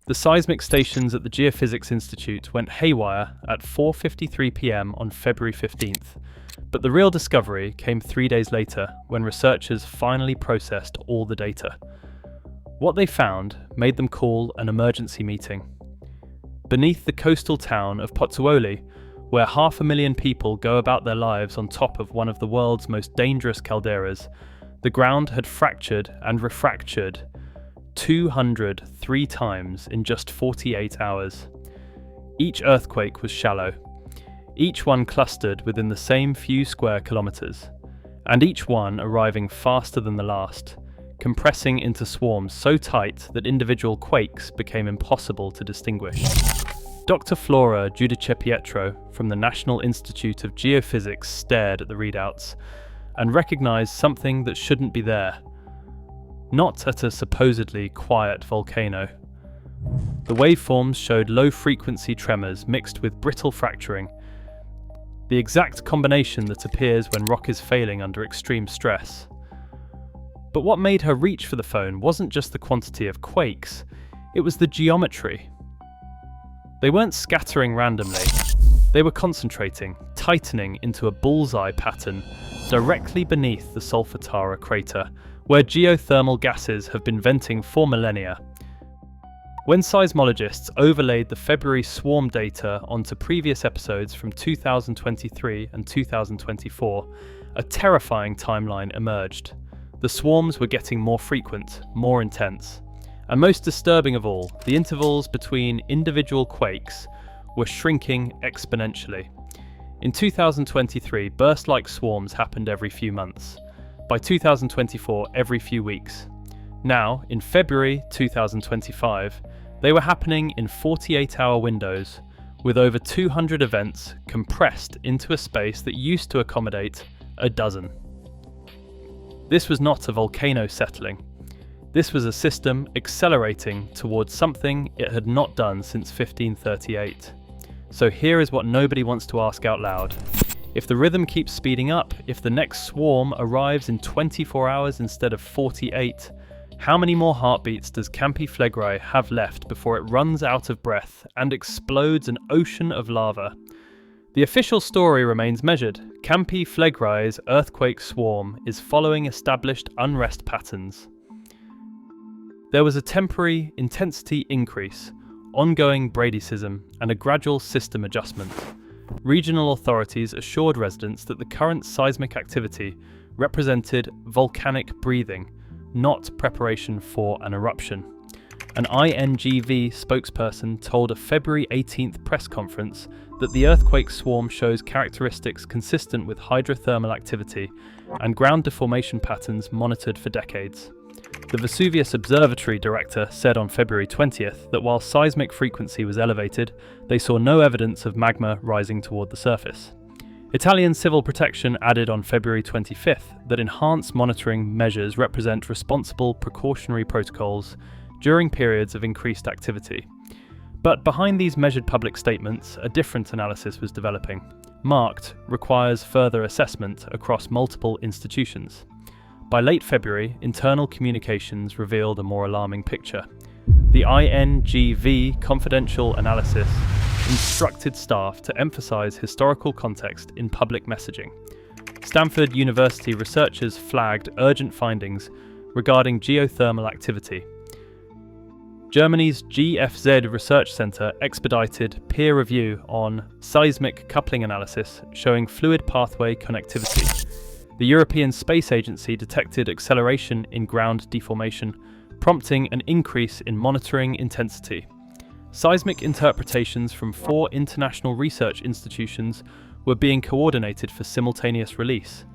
The seismic stations at the Geophysics Institute went haywire at 4:53 p.m. on February 15th, but the real discovery came 3 days later when researchers finally processed all the data. What they found made them call an emergency meeting. Beneath the coastal town of Pozzuoli, where 500,000 people go about their lives on top of one of the world's most dangerous calderas, the ground had fractured and refractured 203 times in just 48 hours. Each earthquake was shallow, each one clustered within the same few square kilometers, and each one arriving faster than the last, compressing into swarms so tight that individual quakes became impossible to distinguish. Dr. Flora Giudicepietro from the National Institute of Geophysics stared at the readouts and recognized something that shouldn't be there. Not at a supposedly quiet volcano. The waveforms showed low-frequency tremors mixed with brittle fracturing, the exact combination that appears when rock is failing under extreme stress. But what made her reach for the phone wasn't just the quantity of quakes, it was the geometry. They weren't scattering randomly. They were concentrating, tightening into a bullseye pattern directly beneath the Solfatara crater, where geothermal gases have been venting for millennia. When seismologists overlaid the February swarm data onto previous episodes from 2023 and 2024, a terrifying timeline emerged. The swarms were getting more frequent, more intense. And most disturbing of all, the intervals between individual quakes were shrinking exponentially. In 2023, burst-like swarms happened every few months. By 2024, every few weeks. Now, in February 2025, they were happening in 48-hour windows, with over 200 events compressed into a space that used to accommodate a dozen. This was not a volcano settling. This was a system accelerating towards something it had not done since 1538. So here is what nobody wants to ask out loud. If the rhythm keeps speeding up, if the next swarm arrives in 24 hours instead of 48, how many more heartbeats does Campi Flegrei have left before it runs out of breath and explodes an ocean of lava? The official story remains measured. Campi Flegrei's earthquake swarm is following established unrest patterns. There was a temporary intensity increase, ongoing bradyseism, and a gradual system adjustment. Regional authorities assured residents that the current seismic activity represented volcanic breathing, not preparation for an eruption. An INGV spokesperson told a February 18th press conference that the earthquake swarm shows characteristics consistent with hydrothermal activity and ground deformation patterns monitored for decades. The Vesuvius Observatory director said on February 20th that while seismic frequency was elevated, they saw no evidence of magma rising toward the surface. Italian Civil Protection added on February 25th that enhanced monitoring measures represent responsible precautionary protocols during periods of increased activity. But behind these measured public statements, a different analysis was developing. Marked requires further assessment across multiple institutions. By late February, internal communications revealed a more alarming picture. The INGV confidential analysis instructed staff to emphasize historical context in public messaging. Stanford University researchers flagged urgent findings regarding geothermal activity. Germany's GFZ Research Center expedited peer review on seismic coupling analysis showing fluid pathway connectivity. The European Space Agency detected acceleration in ground deformation, prompting an increase in monitoring intensity. Seismic interpretations from 4 international research institutions were being coordinated for simultaneous release.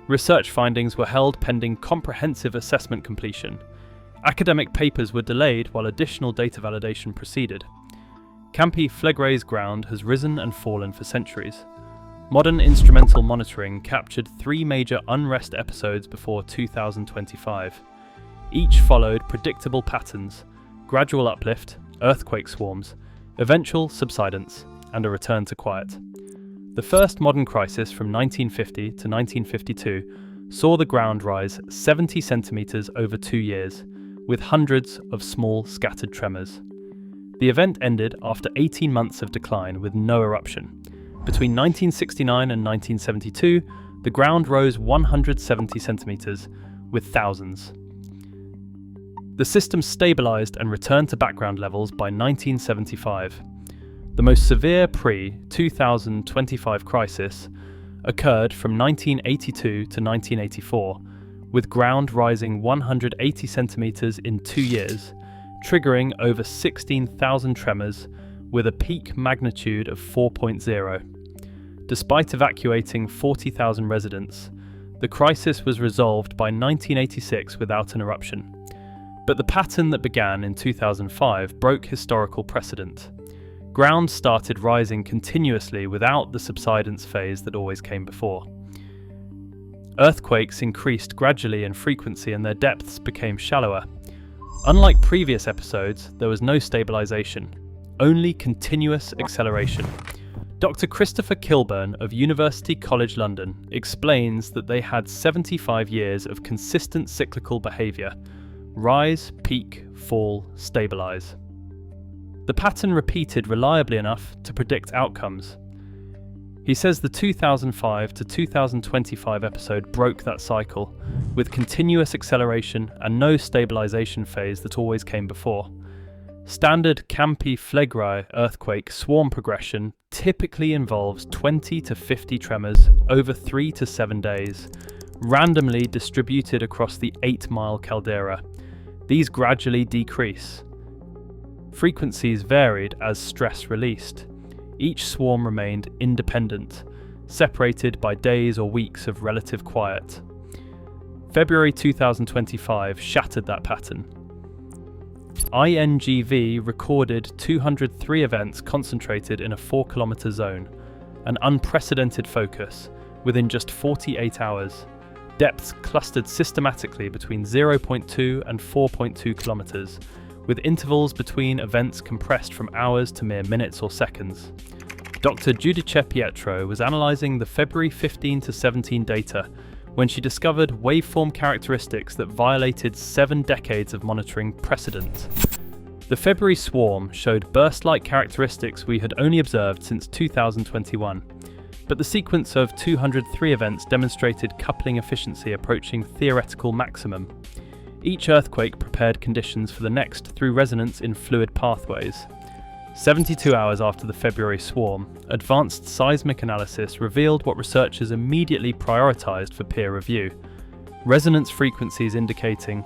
Research findings were held pending comprehensive assessment completion. Academic papers were delayed while additional data validation proceeded. Campi Flegrei's ground has risen and fallen for centuries. Modern instrumental monitoring captured 3 major unrest episodes before 2025. Each followed predictable patterns: gradual uplift, earthquake swarms, eventual subsidence, and a return to quiet. The first modern crisis from 1950 to 1952 saw the ground rise 70 centimeters over 2 years, with hundreds of small scattered tremors. The event ended after 18 months of decline with no eruption. Between 1969 and 1972, the ground rose 170 centimetres, with thousands. The system stabilised and returned to background levels by 1975. The most severe pre-2025 crisis occurred from 1982 to 1984, with ground rising 180 centimetres in 2 years, triggering over 16,000 tremors with a peak magnitude of 4.0. Despite evacuating 40,000 residents, the crisis was resolved by 1986 without an eruption. But the pattern that began in 2005 broke historical precedent. Ground started rising continuously without the subsidence phase that always came before. Earthquakes increased gradually in frequency and their depths became shallower. Unlike previous episodes, there was no stabilization, only continuous acceleration. Dr. Christopher Kilburn of University College London explains that they had 75 years of consistent cyclical behaviour: rise, peak, fall, stabilise. The pattern repeated reliably enough to predict outcomes. He says the 2005 to 2025 episode broke that cycle, with continuous acceleration and no stabilisation phase that always came before. Standard Campi Flegrei earthquake swarm progression typically involves 20 to 50 tremors over 3 to 7 days, randomly distributed across the 8-mile caldera. These gradually decrease. Frequencies varied as stress released. Each swarm remained independent, separated by days or weeks of relative quiet. February 2025 shattered that pattern. INGV recorded 203 events concentrated in a 4-kilometre zone, an unprecedented focus, within just 48 hours. Depths clustered systematically between 0.2 and 4.2 kilometres, with intervals between events compressed from hours to mere minutes or seconds. Dr. Giudice Pietro was analysing the February 15 to 17 data when she discovered waveform characteristics that violated 7 decades of monitoring precedent. The February swarm showed burst-like characteristics we had only observed since 2021, but the sequence of 203 events demonstrated coupling efficiency approaching theoretical maximum. Each earthquake prepared conditions for the next through resonance in fluid pathways. 72 hours after the February swarm, advanced seismic analysis revealed what researchers immediately prioritised for peer review: resonance frequencies indicating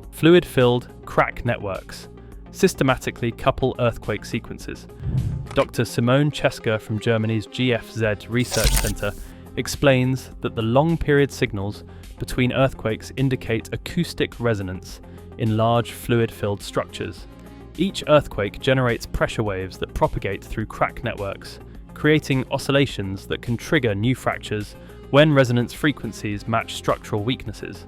fluid-filled crack networks systematically couple earthquake sequences. Dr. Simone Cheska from Germany's GFZ Research Centre explains that the long-period signals between earthquakes indicate acoustic resonance in large fluid-filled structures. Each earthquake generates pressure waves that propagate through crack networks, creating oscillations that can trigger new fractures when resonance frequencies match structural weaknesses.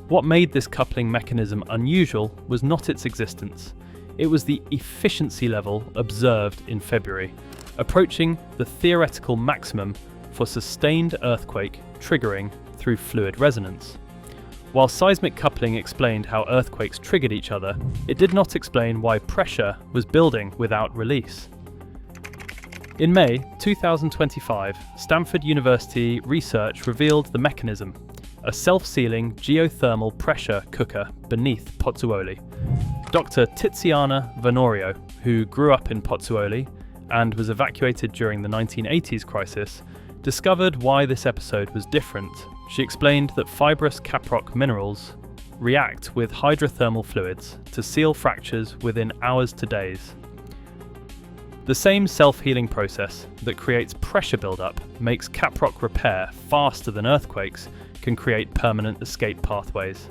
What made this coupling mechanism unusual was not its existence. It was the efficiency level observed in February, approaching the theoretical maximum for sustained earthquake triggering through fluid resonance. While seismic coupling explained how earthquakes triggered each other, it did not explain why pressure was building without release. In May 2025, Stanford University research revealed the mechanism: a self-sealing geothermal pressure cooker beneath Pozzuoli. Dr. Tiziana Venorio, who grew up in Pozzuoli and was evacuated during the 1980s crisis, discovered why this episode was different. She explained that fibrous caprock minerals react with hydrothermal fluids to seal fractures within hours to days. The same self-healing process that creates pressure buildup makes caprock repair faster than earthquakes can create permanent escape pathways.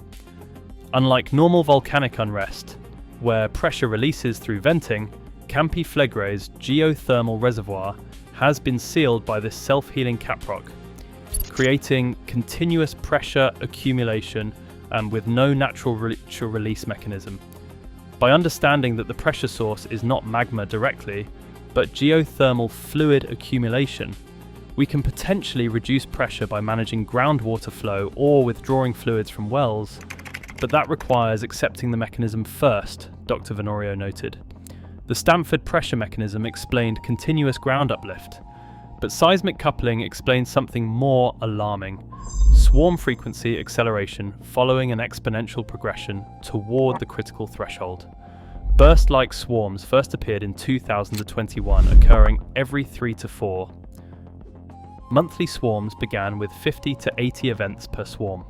Unlike normal volcanic unrest, where pressure releases through venting, Campi Flegrei's geothermal reservoir has been sealed by this self-healing caprock, creating continuous pressure accumulation and with no natural release mechanism. By understanding that the pressure source is not magma directly, but geothermal fluid accumulation, we can potentially reduce pressure by managing groundwater flow or withdrawing fluids from wells, but that requires accepting the mechanism first, Dr. Venorio noted. The Stamford pressure mechanism explained continuous ground uplift, but seismic coupling explains something more alarming: swarm frequency acceleration following an exponential progression toward the critical threshold. Burst-like swarms first appeared in 2021, occurring every 3 to 4. Monthly swarms began with 50 to 80 events per swarm.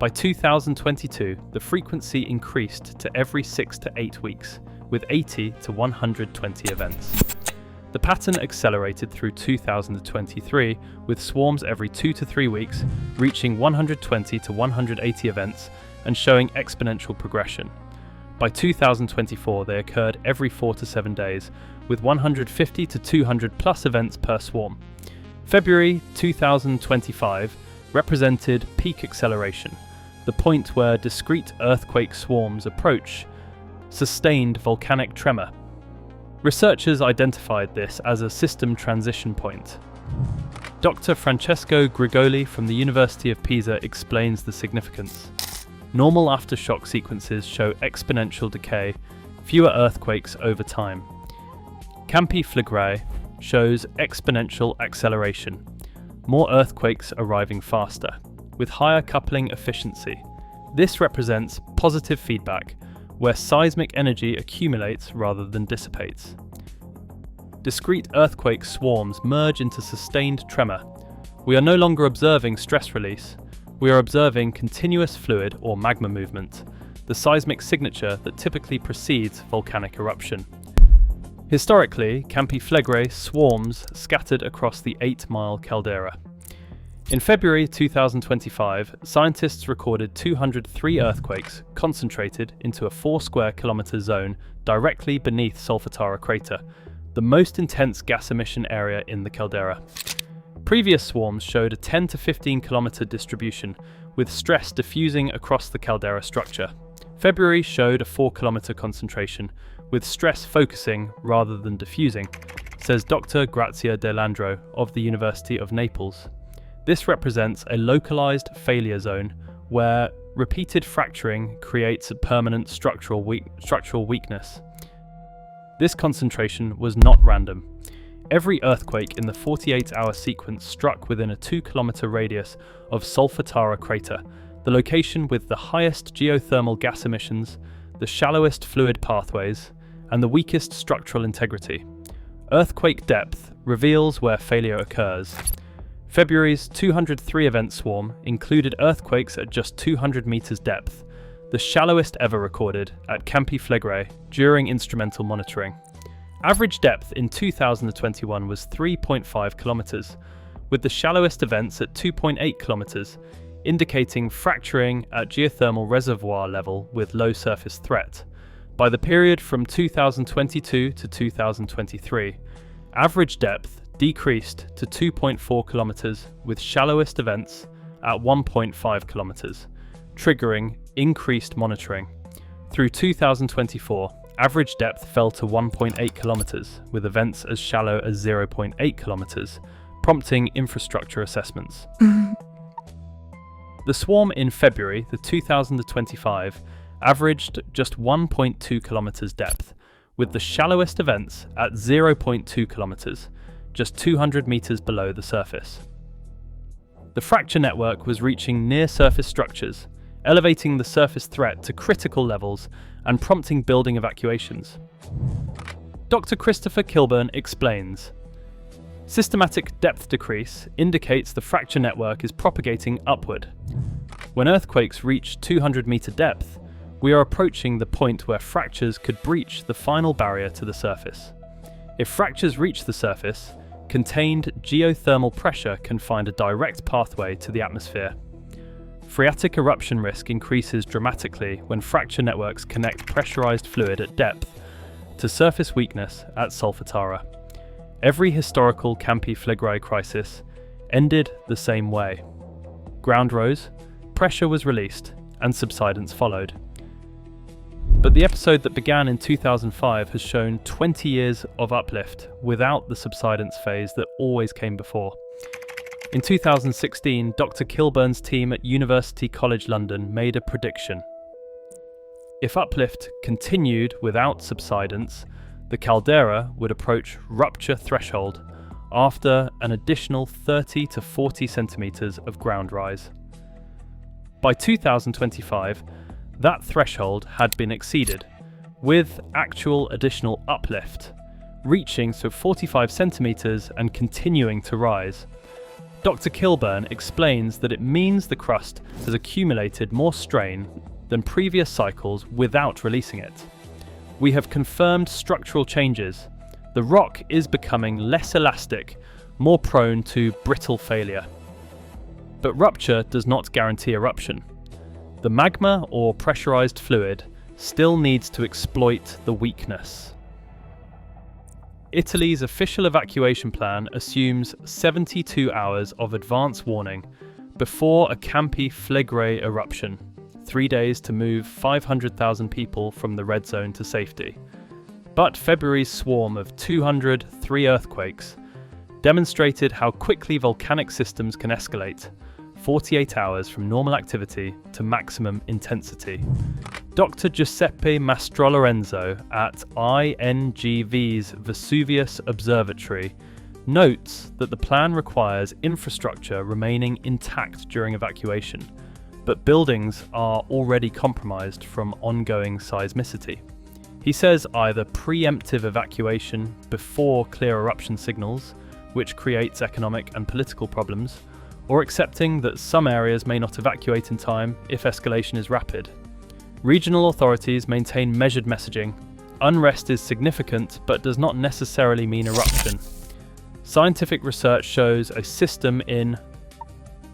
By 2022, the frequency increased to every 6 to 8 weeks, with 80 to 120 events. The pattern accelerated through 2023, with swarms every 2 to 3 weeks, reaching 120 to 180 events and showing exponential progression. By 2024, they occurred every 4 to 7 days, with 150 to 200 plus events per swarm. February 2025 represented peak acceleration, the point where discrete earthquake swarms approach sustained volcanic tremor. Researchers identified this as a system transition point. Dr. Francesco Grigoli from the University of Pisa explains the significance. Normal aftershock sequences show exponential decay, fewer earthquakes over time. Campi Flegrei shows exponential acceleration, more earthquakes arriving faster, with higher coupling efficiency. This represents positive feedback, where seismic energy accumulates rather than dissipates. Discrete earthquake swarms merge into sustained tremor. We are no longer observing stress release, we are observing continuous fluid or magma movement, the seismic signature that typically precedes volcanic eruption. Historically, Campi Flegrei swarms scattered across the 8-mile caldera. In February 2025, scientists recorded 203 earthquakes concentrated into a 4 square kilometre zone directly beneath Solfatara crater, the most intense gas emission area in the caldera. Previous swarms showed a 10 to 15 kilometre distribution, with stress diffusing across the caldera structure. February showed a 4 kilometre concentration, with stress focusing rather than diffusing, says Dr. Grazia De Landro of the University of Naples. This represents a localized failure zone where repeated fracturing creates a permanent structural weakness. This concentration was not random. Every earthquake in the 48-hour sequence struck within a 2-kilometre radius of Solfatara crater, the location with the highest geothermal gas emissions, the shallowest fluid pathways, and the weakest structural integrity. Earthquake depth reveals where failure occurs. February's 203 event swarm included earthquakes at just 200 meters depth, the shallowest ever recorded at Campi Flegrei during instrumental monitoring. Average depth in 2021 was 3.5 kilometers, with the shallowest events at 2.8 kilometers, indicating fracturing at geothermal reservoir level with low surface threat. By the period from 2022 to 2023, average depth decreased to 2.4 kilometers, with shallowest events at 1.5 kilometers, triggering increased monitoring. Through 2024, average depth fell to 1.8 kilometers, with events as shallow as 0.8 kilometers, prompting infrastructure assessments. The swarm in February 2025 averaged just 1.2 kilometers depth, with the shallowest events at 0.2 kilometers, just 200 meters below the surface. The fracture network was reaching near-surface structures, elevating the surface threat to critical levels and prompting building evacuations. Dr. Christopher Kilburn explains, systematic depth decrease indicates the fracture network is propagating upward. When earthquakes reach 200-meter depth, we are approaching the point where fractures could breach the final barrier to the surface. If fractures reach the surface, contained geothermal pressure can find a direct pathway to the atmosphere. Phreatic eruption risk increases dramatically when fracture networks connect pressurized fluid at depth to surface weakness at Solfatara. Every historical Campi Flegrei crisis ended the same way. Ground rose, pressure was released, and subsidence followed. But the episode that began in 2005 has shown 20 years of uplift without the subsidence phase that always came before. In 2016, Dr. Kilburn's team at University College London made a prediction. If uplift continued without subsidence, The caldera would approach rupture threshold after an additional 30 to 40 centimeters of ground rise. By 2025, that threshold had been exceeded, with actual additional uplift, reaching to 45 centimeters and continuing to rise. Dr. Kilburn explains that it means the crust has accumulated more strain than previous cycles without releasing it. We have confirmed structural changes. The rock is becoming less elastic, more prone to brittle failure. But rupture does not guarantee eruption. The magma, or pressurized fluid, still needs to exploit the weakness. Italy's official evacuation plan assumes 72 hours of advance warning before a Campi Flegrei eruption, 3 days to move 500,000 people from the red zone to safety. But February's swarm of 203 earthquakes demonstrated how quickly volcanic systems can escalate, 48 hours from normal activity to maximum intensity. Dr. Giuseppe Mastrolorenzo at INGV's Vesuvius Observatory notes that the plan requires infrastructure remaining intact during evacuation, but buildings are already compromised from ongoing seismicity. He says either preemptive evacuation before clear eruption signals, which creates economic and political problems, or accepting that some areas may not evacuate in time if escalation is rapid. Regional authorities maintain measured messaging. Unrest is significant but does not necessarily mean eruption. Scientific research shows a system in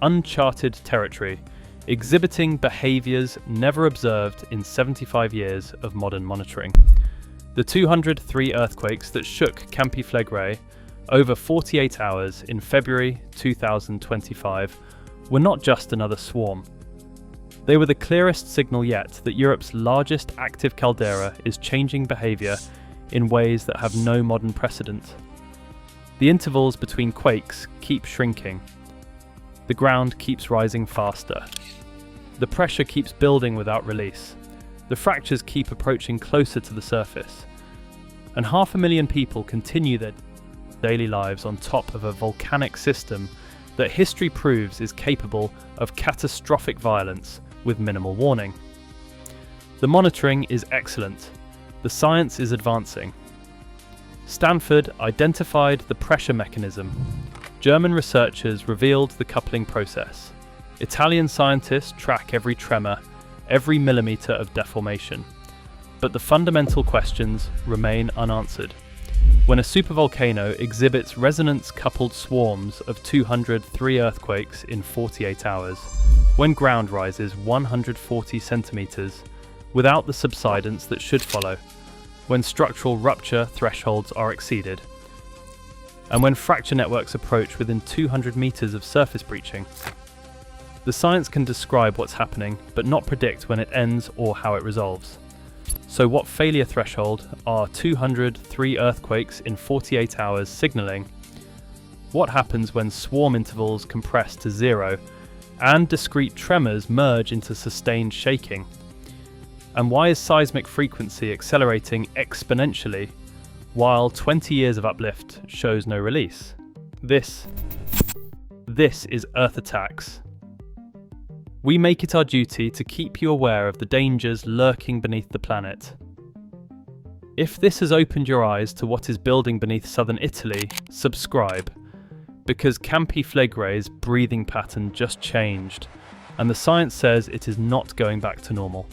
uncharted territory, exhibiting behaviours never observed in 75 years of modern monitoring. The 203 earthquakes that shook Campi Flegrei over 48 hours in February 2025 were not just another swarm. They were the clearest signal yet that Europe's largest active caldera is changing behaviour in ways that have no modern precedent. The intervals between quakes keep shrinking. The ground keeps rising faster. The pressure keeps building without release. The fractures keep approaching closer to the surface. And 500,000 people continue their daily lives on top of a volcanic system that history proves is capable of catastrophic violence with minimal warning. The monitoring is excellent. The science is advancing. Stanford identified the pressure mechanism. German researchers revealed the coupling process. Italian scientists track every tremor, every millimeter of deformation. But the fundamental questions remain unanswered. When a supervolcano exhibits resonance-coupled swarms of 203 earthquakes in 48 hours, when ground rises 140 centimeters without the subsidence that should follow, when structural rupture thresholds are exceeded, and when fracture networks approach within 200 meters of surface breaching. The science can describe what's happening, but not predict when it ends or how it resolves. So what failure threshold are 203 earthquakes in 48 hours signaling? What happens when swarm intervals compress to zero and discrete tremors merge into sustained shaking? And why is seismic frequency accelerating exponentially while 20 years of uplift shows no release? This is Earth Attacks. We make it our duty to keep you aware of the dangers lurking beneath the planet. If this has opened your eyes to what is building beneath southern Italy, subscribe, because Campi Flegrei's breathing pattern just changed, and the science says it is not going back to normal.